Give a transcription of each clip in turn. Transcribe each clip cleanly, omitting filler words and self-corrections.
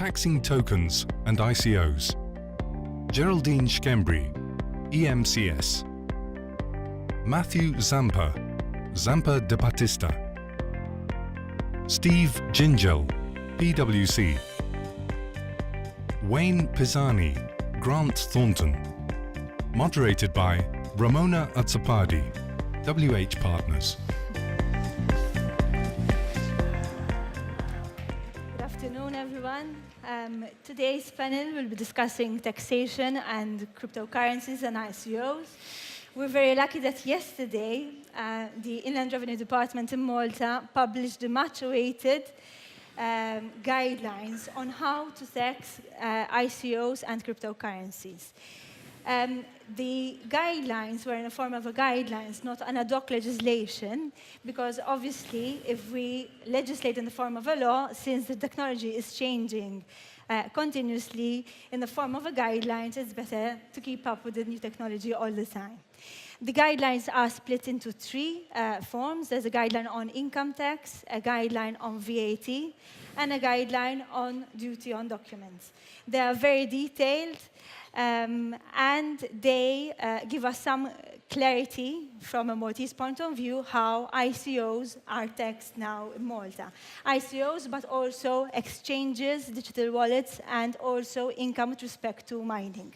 Taxing Tokens and ICOs. Geraldine Schembri, EMCS. Matthew Zampa, Zampa Debattista. Steve Gingell, PwC. Wayne Pisani, Grant Thornton. Moderated by Ramona Azzopardi, WH Partners. Good afternoon, everyone. Today's panel will be discussing taxation and cryptocurrencies and ICOs. We're very lucky that yesterday, the Inland Revenue Department in Malta published the much-awaited guidelines on how to tax ICOs and cryptocurrencies. The guidelines were in the form of a guidelines, not an ad hoc legislation, because obviously if we legislate in the form of a law, since the technology is changing continuously in the form of a guidelines, it's better to keep up with the new technology all the time. The guidelines are split into three forms. There's a guideline on income tax, a guideline on VAT, and a guideline on duty on documents. They are very detailed, and they give us some clarity from a Maltese point of view how ICOs are taxed now in Malta. ICOs, but also exchanges, digital wallets, and also income with respect to mining.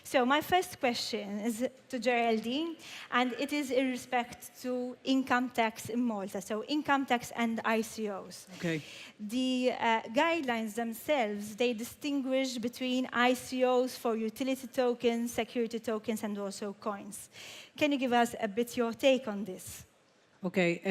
So my first question is to Geraldine, and it is in respect to income tax in Malta, so income tax and ICOs. Okay. The guidelines themselves, they distinguish between ICOs for utility tokens, security tokens, and also coins. Can you give us a bit your take on this? Okay.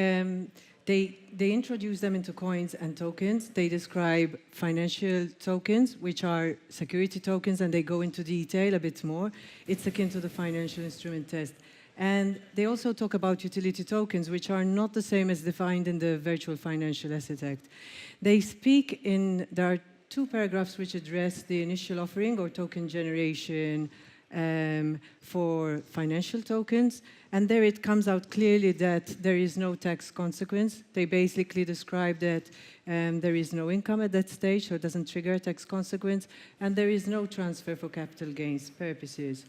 They introduce them into coins and tokens. They describe financial tokens, which are security tokens, and they go into detail a bit more. It's akin to the financial instrument test. And they also talk about utility tokens, which are not the same as defined in the Virtual Financial Asset Act. There are two paragraphs which address the initial offering or token generation for financial tokens, and there it comes out clearly that there is no tax consequence. They basically describe that there is no income at that stage, so it doesn't trigger a tax consequence, and there is no transfer for capital gains purposes.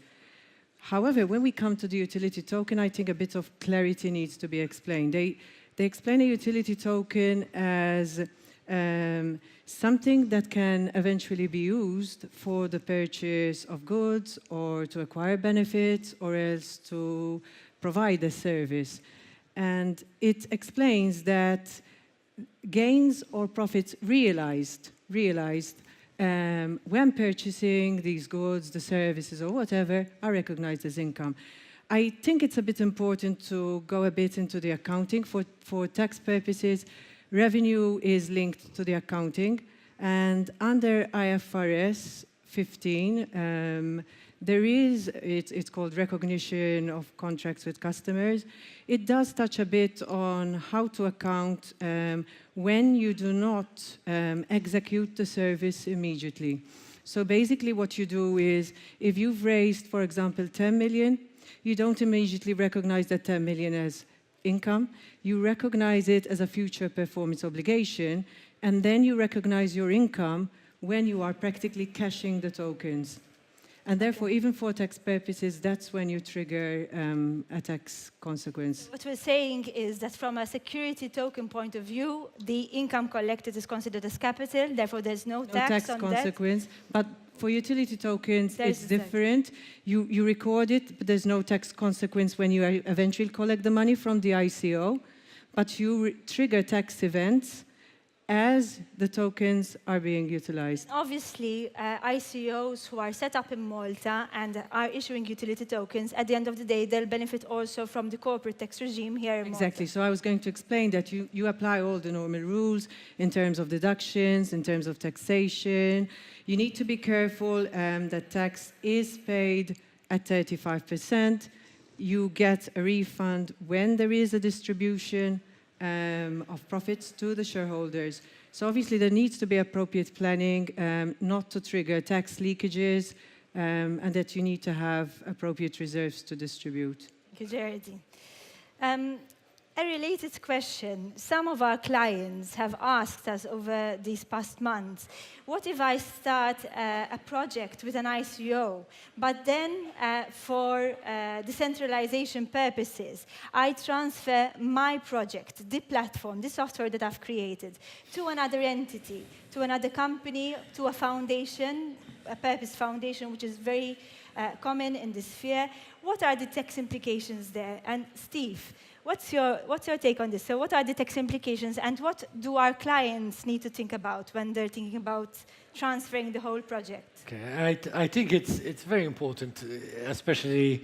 However, when we come to the utility token, I think a bit of clarity needs to be explained. They explain a utility token as something that can eventually be used for the purchase of goods or to acquire benefits or else to provide a service. And it explains that gains or profits realized when purchasing these goods, the services or whatever are recognized as income. I think it's a bit important to go a bit into the accounting. For tax purposes, revenue is linked to the accounting, and under IFRS 15, it's called recognition of contracts with customers. It does touch a bit on how to account when you do not execute the service immediately. So basically what you do is, if you've raised, for example, 10 million, you don't immediately recognize that 10 million as income. You recognize it as a future performance obligation, and then you recognize your income when you are practically cashing the tokens. And therefore, even for tax purposes, that's when you trigger a tax consequence. What we're saying is that from a security token point of view, the income collected is considered as capital, therefore there's no tax on consequence. But for utility tokens, it's different. You record it, but there's no tax consequence when you eventually collect the money from the ICO, but you trigger tax events as the tokens are being utilized. Obviously, ICOs who are set up in Malta and are issuing utility tokens, at the end of the day, they'll benefit also from the corporate tax regime here in Malta. Exactly. So I was going to explain that you apply all the normal rules in terms of deductions, in terms of taxation. You need to be careful that tax is paid at 35%. You get a refund when there is a distribution of profits to the shareholders. So obviously there needs to be appropriate planning, not to trigger tax leakages, and that you need to have appropriate reserves to distribute. Thank you, Geraldine. A related question. Some of our clients have asked us over these past months, what if I start a project with an ICO, but then for decentralization purposes, I transfer my project, the platform, the software that I've created, to another entity, to another company, to a foundation, a purpose foundation, which is very common in this sphere. What are the tax implications there? And Steve, what's your take on this? So what are the tax implications, and what do our clients need to think about when they're thinking about transferring the whole project? Okay, I think it's very important, especially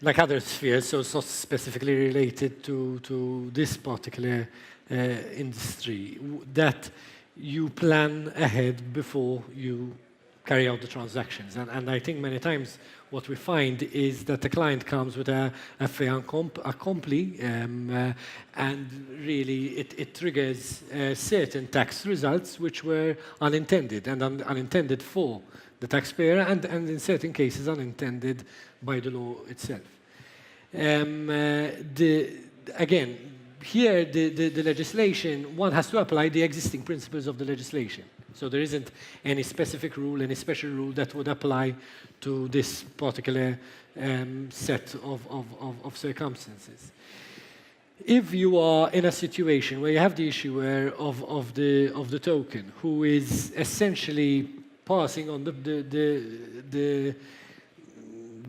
like other spheres, so it's not specifically related to this particular industry, that you plan ahead before you carry out the transactions. And I think many times what we find is that the client comes with a fait accompli, and really it triggers certain tax results which were unintended, and unintended for the taxpayer, and in certain cases unintended by the law itself. Again, here the legislation, one has to apply the existing principles of the legislation. So there isn't any specific rule, any special rule that would apply to this particular set of circumstances. If you are in a situation where you have the issuer of the token who is essentially passing on the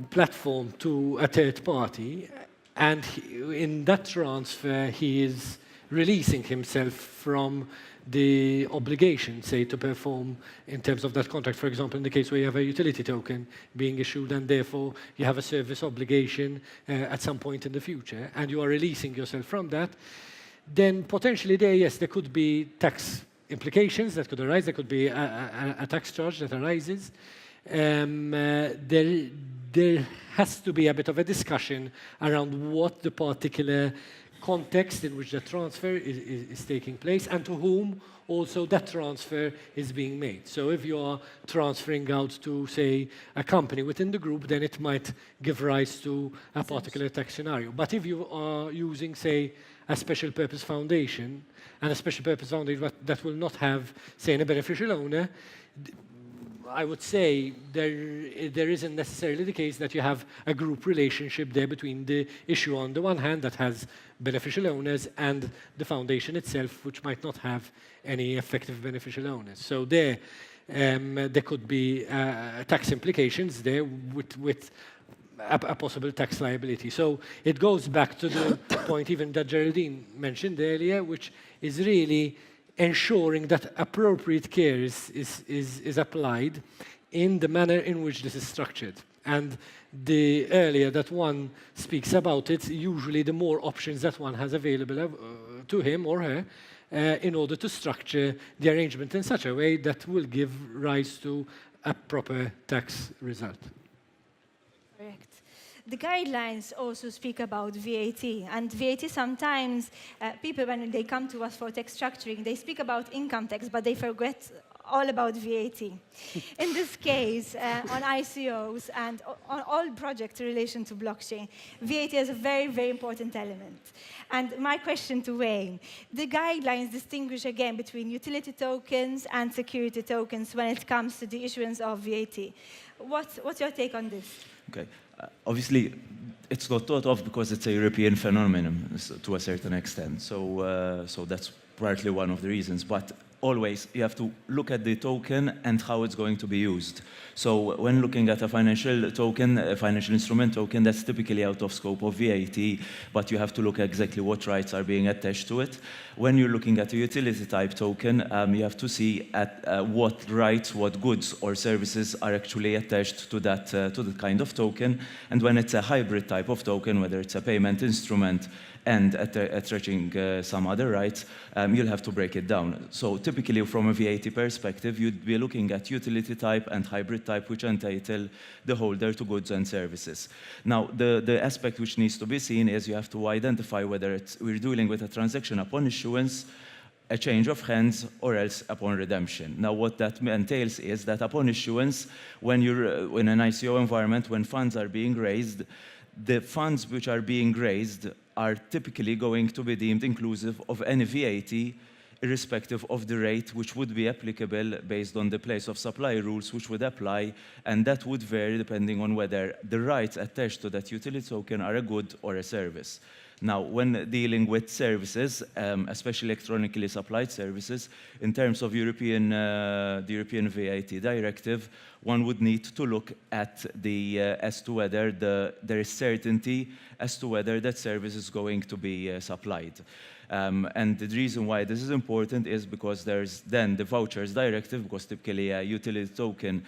platform to a third party, and in that transfer he is releasing himself from the obligation, say, to perform in terms of that contract. For example, in the case where you have a utility token being issued and therefore you have a service obligation at some point in the future, and you are releasing yourself from that, then potentially there, yes, there could be tax implications that could arise. There could be a tax charge that arises. There has to be a bit of a discussion around what the particular context in which the transfer is taking place, and to whom also that transfer is being made. So if you are transferring out to, say, a company within the group, then it might give rise to a particular tax scenario. But if you are using, say, a special purpose foundation, and a special purpose foundation that will not have, say, a beneficial owner, I would say there isn't necessarily the case that you have a group relationship there between the issue on the one hand that has beneficial owners and the foundation itself, which might not have any effective beneficial owners. So there could be tax implications there with a possible tax liability. So it goes back to the point even that Geraldine mentioned earlier, which is really ensuring that appropriate care is applied in the manner in which this is structured. And the earlier that one speaks about it, usually the more options that one has available to him or her in order to structure the arrangement in such a way that will give rise to a proper tax result. Correct. The guidelines also speak about VAT, and VAT sometimes, people when they come to us for tax structuring, they speak about income tax, but they forget all about VAT. In this case, on ICOs and on all projects in relation to blockchain, VAT is a very, very important element. And my question to Wayne, the guidelines distinguish again between utility tokens and security tokens when it comes to the issuance of VAT. What's your take on this? Okay. Obviously, it's got thought of because it's a European phenomenon to a certain extent. So that's partly one of the reasons. But always, you have to look at the token and how it's going to be used. So when looking at a financial token, a financial instrument token, that's typically out of scope of VAT, but you have to look at exactly what rights are being attached to it. When you're looking at a utility type token, you have to see at what rights, what goods or services are actually attached to that to the kind of token. And when it's a hybrid type of token, whether it's a payment instrument and attaching some other rights, you'll have to break it down. So typically from a VAT perspective, you'd be looking at utility type and hybrid type, which entitle the holder to goods and services. Now, the aspect which needs to be seen is you have to identify whether we're dealing with a transaction upon issuance, a change of hands, or else upon redemption. Now, what that entails is that upon issuance, when you're in an ICO environment, when funds are being raised, the funds which are being raised are typically going to be deemed inclusive of any VAT, irrespective of the rate which would be applicable based on the place of supply rules which would apply, and that would vary depending on whether the rights attached to that utility token are a good or a service. Now, when dealing with services, especially electronically supplied services, in terms of the European VAT directive, one would need to look at as to whether there is certainty as to whether that service is going to be supplied. And the reason why this is important is because there's then the vouchers directive, because typically a utility token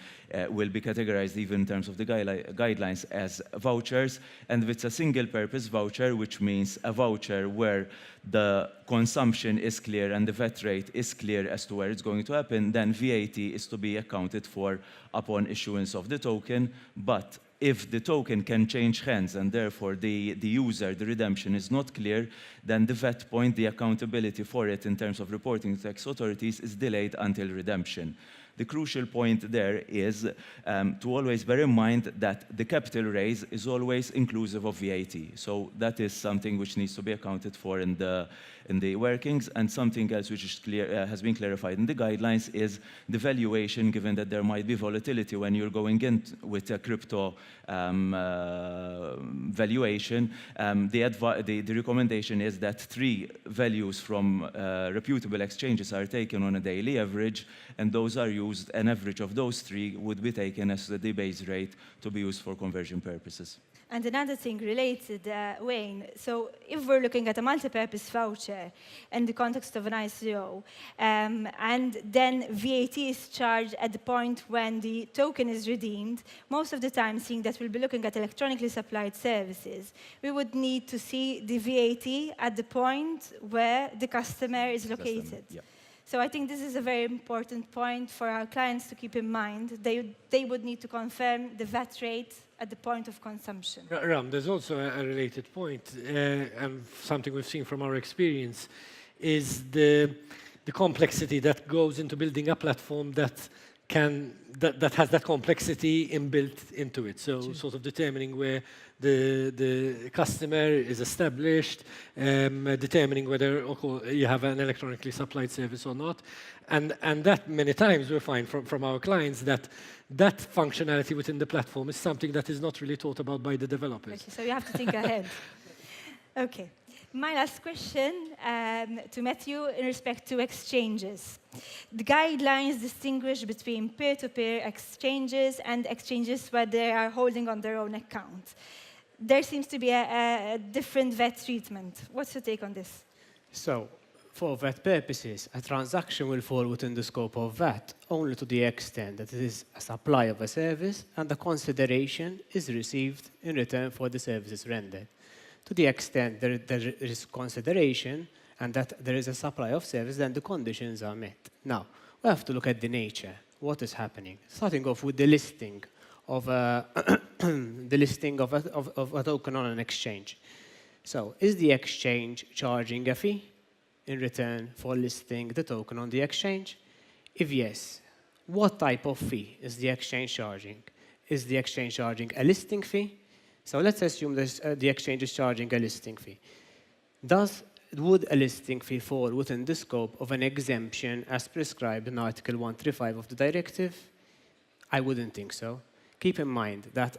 will be categorized even in terms of the guidelines as vouchers, and if it's a single purpose voucher, which means a voucher where the consumption is clear and the VAT rate is clear as to where it's going to happen, then VAT is to be accounted for upon issuance of the token. But if the token can change hands and therefore the user, the redemption is not clear, then the VAT point, the accountability for it in terms of reporting to tax authorities is delayed until redemption. The crucial point there is to always bear in mind that the capital raise is always inclusive of VAT. So that is something which needs to be accounted for in the workings, and something else which is clear, has been clarified in the guidelines is the valuation, given that there might be volatility when you're going in with a crypto valuation. The recommendation is that 3 values from reputable exchanges are taken on a daily average, and those are used, an average of those 3 would be taken as the base rate to be used for conversion purposes. And another thing related, Wayne, so if we're looking at a multi-purpose voucher in the context of an ICO, and then VAT is charged at the point when the token is redeemed, most of the time, seeing that we'll be looking at electronically supplied services, we would need to see the VAT at the point where the customer is located. Yeah. So I think this is a very important point for our clients to keep in mind. They would need to confirm the VAT rate at the point of consumption. Ram, there's also a related point, and something we've seen from our experience, is the complexity that goes into building a platform that has that complexity inbuilt into it. So sort of determining where the customer is established, determining whether you have an electronically supplied service or not. And that many times we find from our clients that functionality within the platform is something that is not really thought about by the developers. Okay, so you have to think ahead. Okay. My last question to Matthew in respect to exchanges. The guidelines distinguish between peer-to-peer exchanges and exchanges where they are holding on their own account. There seems to be a different VAT treatment. What's your take on this? So, for VAT purposes, a transaction will fall within the scope of VAT only to the extent that it is a supply of a service and the consideration is received in return for the services rendered. To the extent there is consideration and that there is a supply of service, then the conditions are met. Now, we have to look at the nature, what is happening. Starting off with the listing of a, of a token on an exchange. So, is the exchange charging a fee in return for listing the token on the exchange? If yes, what type of fee is the exchange charging? Is the exchange charging a listing fee? So let's assume the exchange is charging a listing fee. Would a listing fee fall within the scope of an exemption as prescribed in Article 135 of the directive? I wouldn't think so. Keep in mind that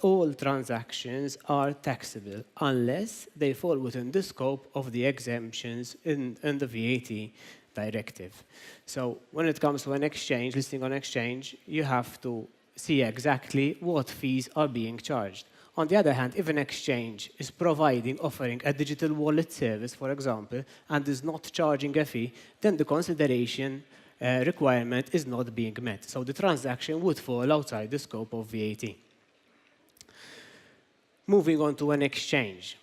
all transactions are taxable unless they fall within the scope of the exemptions in the VAT directive. So when it comes to an exchange, listing on exchange, you have to see exactly what fees are being charged. On the other hand, if an exchange is offering a digital wallet service, for example, and is not charging a fee, then the consideration requirement is not being met. So the transaction would fall outside the scope of VAT. Moving on to an exchange.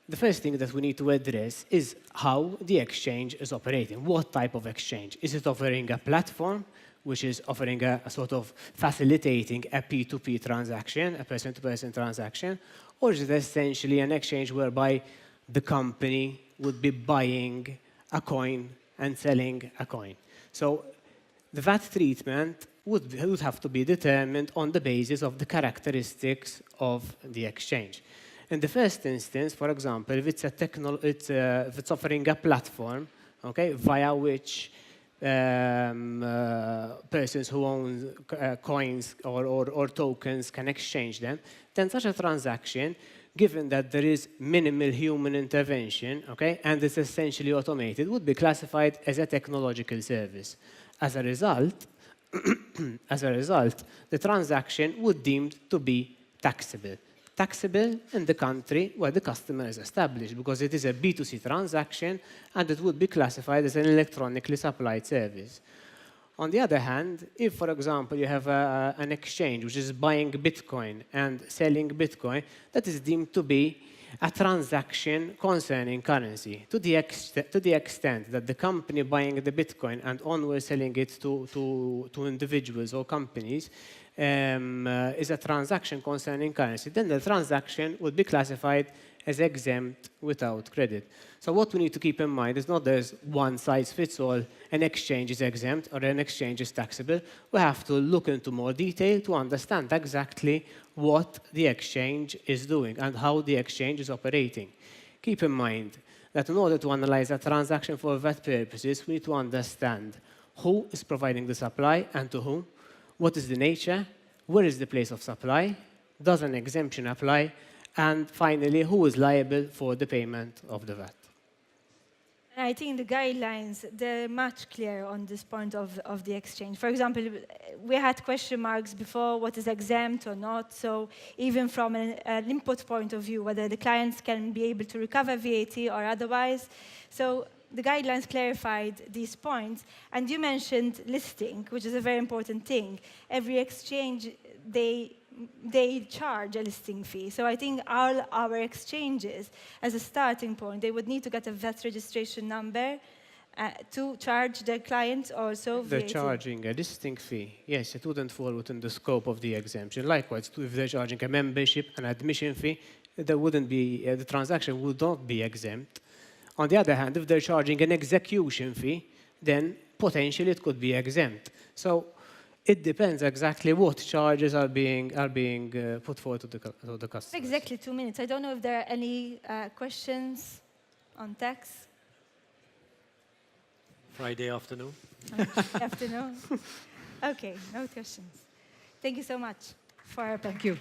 The first thing that we need to address is how the exchange is operating. What type of exchange? Is it offering a platform, which is offering a sort of facilitating a P2P transaction, a person-to-person transaction, or is it essentially an exchange whereby the company would be buying a coin and selling a coin? So the VAT treatment would have to be determined on the basis of the characteristics of the exchange. In the first instance, for example, if it's if it's offering a platform, okay, via which persons who own coins or tokens can exchange them, then such a transaction, given that there is minimal human intervention, okay, and it's essentially automated, would be classified as a technological service. As a result, the transaction would be deemed to be taxable. Taxable in the country where the customer is established, because it is a B2C transaction and it would be classified as an electronically supplied service. On the other hand, if, for example, you have an exchange which is buying Bitcoin and selling Bitcoin, that is deemed to be a transaction concerning currency, to the extent that the company buying the Bitcoin and onward selling it to individuals or companies is a transaction concerning currency, then the transaction would be classified as exempt without credit. So what we need to keep in mind is not there's one size fits all, an exchange is exempt or an exchange is taxable. We have to look into more detail to understand exactly what the exchange is doing and how the exchange is operating. Keep in mind that in order to analyze a transaction for VAT purposes, we need to understand who is providing the supply and to whom, what is the nature, where is the place of supply, does an exemption apply, and finally, who is liable for the payment of the VAT. I think the guidelines, they're much clearer on this point of the exchange. For example, we had question marks before, what is exempt or not. So even from an input point of view, whether the clients can be able to recover VAT or otherwise. So the guidelines clarified these points. And you mentioned listing, which is a very important thing. Every exchange, they charge a listing fee. So I think all our exchanges, as a starting point, they would need to get a VAT registration number to charge their clients also VAT. They're charging a listing fee. Yes, it wouldn't fall within the scope of the exemption. Likewise, if they're charging a membership, an admission fee, there wouldn't be, the transaction would not be exempt. On the other hand, if they're charging an execution fee, then potentially it could be exempt. So it depends exactly what charges are being put forward to the customer. Exactly 2 minutes. I don't know if there are any questions on tax. Friday afternoon. Afternoon. Okay, no questions. Thank you so much for our panel. Thank you.